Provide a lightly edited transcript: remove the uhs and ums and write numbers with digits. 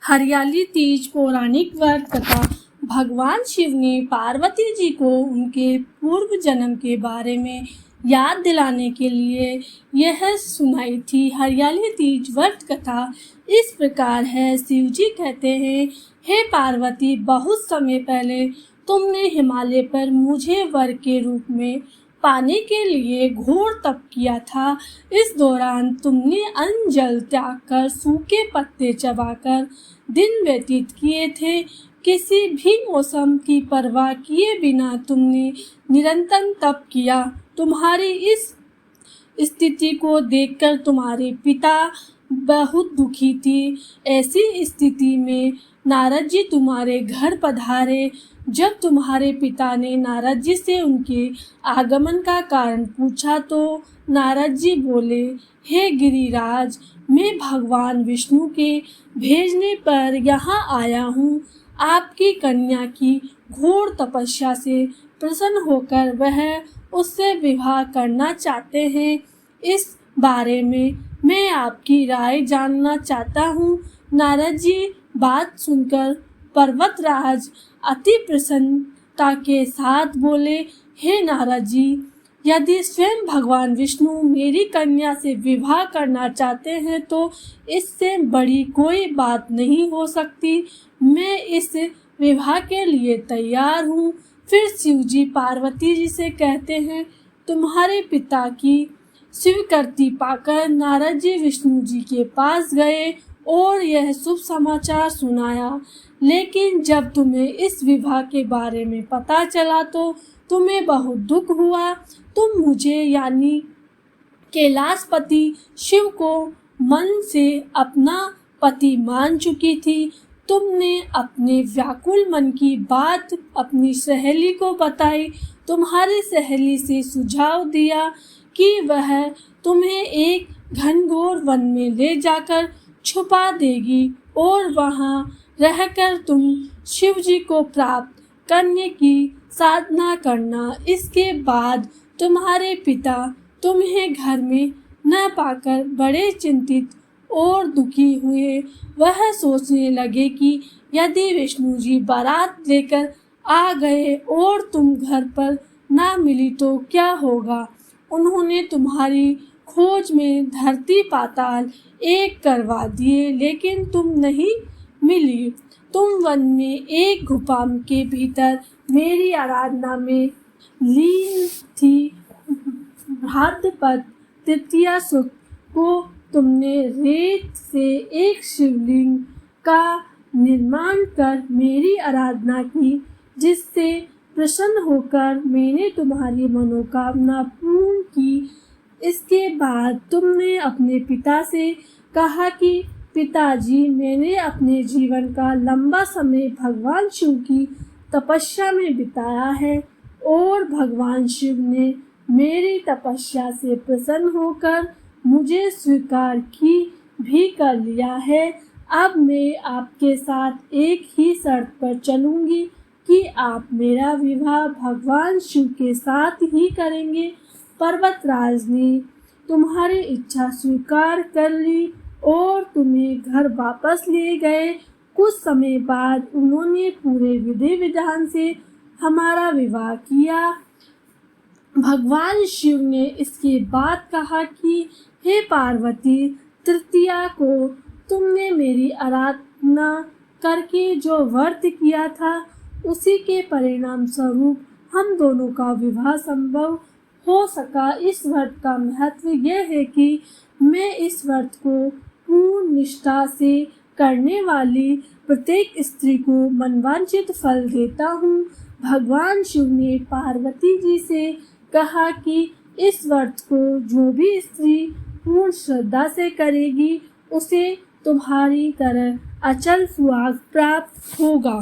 हरियाली तीज पौराणिक व्रत कथा। भगवान शिव ने पार्वती जी को उनके पूर्व जन्म के बारे में याद दिलाने के लिए यह सुनाई थी। हरियाली तीज व्रत कथा इस प्रकार है। शिव जी कहते हैं, हे पार्वती, बहुत समय पहले तुमने हिमालय पर मुझे वर के रूप में पाने के लिए घोर तप किया था। इस दौरान तुमने अन्न जल त्याग कर सूखे पत्ते चबाकर दिन व्यतीत किए थे। किसी भी मौसम की परवाह किए बिना तुमने निरंतर तप किया। तुम्हारी इस स्थिति को देखकर तुम्हारे पिता बहुत दुखी थी। ऐसी स्थिति में नारद जी तुम्हारे घर पधारे। जब तुम्हारे पिता ने नारद जी से उनके आगमन का कारण पूछा तो नारद जी बोले, हे गिरिराज, मैं भगवान विष्णु के भेजने पर यहाँ आया हूँ। आपकी कन्या की घोर तपस्या से प्रसन्न होकर वह उससे विवाह करना चाहते हैं। इस बारे में मैं आपकी राय जानना चाहता हूँ। नारद जी बात सुनकर पर्वतराज अति प्रसन्नता के साथ बोले, हे नारद जी, यदि स्वयं भगवान विष्णु मेरी कन्या से विवाह करना चाहते हैं तो इससे बड़ी कोई बात नहीं हो सकती। मैं इस विवाह के लिए तैयार हूँ। फिर शिव जी पार्वती जी से कहते हैं, तुम्हारे पिता की स्वीकृति पाकर नारद जी विष्णु जी के पास गए और यह शुभ समाचार सुनाया। लेकिन जब तुम्हें इस विवाह के बारे में पता चला तो तुम्हें बहुत दुख हुआ। तुम मुझे यानी कैलाशपति शिव को मन से अपना पति मान चुकी थी। तुमने अपने व्याकुल मन की बात अपनी सहेली को बताई। तुम्हारी सहेली से सुझाव दिया कि वह तुम्हें एक घनघोर वन में ले जाकर छुपा देगी और वहां रहकर तुम शिव जी को प्राप्त करने की साधना करना। इसके बाद तुम्हारे पिता तुम्हें घर में न पाकर बड़े चिंतित और दुखी हुए। वह सोचने लगे कि यदि विष्णु जी बारात लेकर आ गए और तुम घर पर ना मिली तो क्या होगा। उन्होंने तुम्हारी खोज में धरती पाताल एक करवा दिए, लेकिन तुम नहीं मिली। तुम वन में एक गुफा के भीतर मेरी आराधना में लीन थी। भाद्रपद तृतीया शुक्ल को तुमने रेत से एक शिवलिंग का निर्माण कर मेरी आराधना की, जिससे प्रसन्न होकर मैंने तुम्हारी मनोकामना पूर्ण की। इसके बाद तुमने अपने पिता से कहा कि पिताजी, मैंने अपने जीवन का लंबा समय भगवान शिव की तपस्या में बिताया है और भगवान शिव ने मेरी तपस्या से प्रसन्न होकर मुझे स्वीकार भी कर लिया है। अब मैं आपके साथ एक ही शर्त पर चलूंगी कि आप मेरा विवाह भगवान शिव के साथ ही करेंगे। पर्वतराज ने तुम्हारी इच्छा स्वीकार कर ली और तुम्हें घर वापस ले गए। कुछ समय बाद उन्होंने पूरे विधि विधान से हमारा विवाह किया। भगवान शिव ने इसके बाद कहा कि हे पार्वती, तृतीया को तुमने मेरी आराधना करके जो व्रत किया था उसी के परिणाम स्वरूप हम दोनों का विवाह संभव हो सका। इस व्रत का महत्व यह है कि मैं इस व्रत को पूर्ण निष्ठा से करने वाली प्रत्येक स्त्री को मनवांछित फल देता हूँ। भगवान शिव ने पार्वती जी से कहा कि इस व्रत को जो भी स्त्री पूर्ण श्रद्धा से करेगी उसे तुम्हारी तरह अचल सुहाग प्राप्त होगा।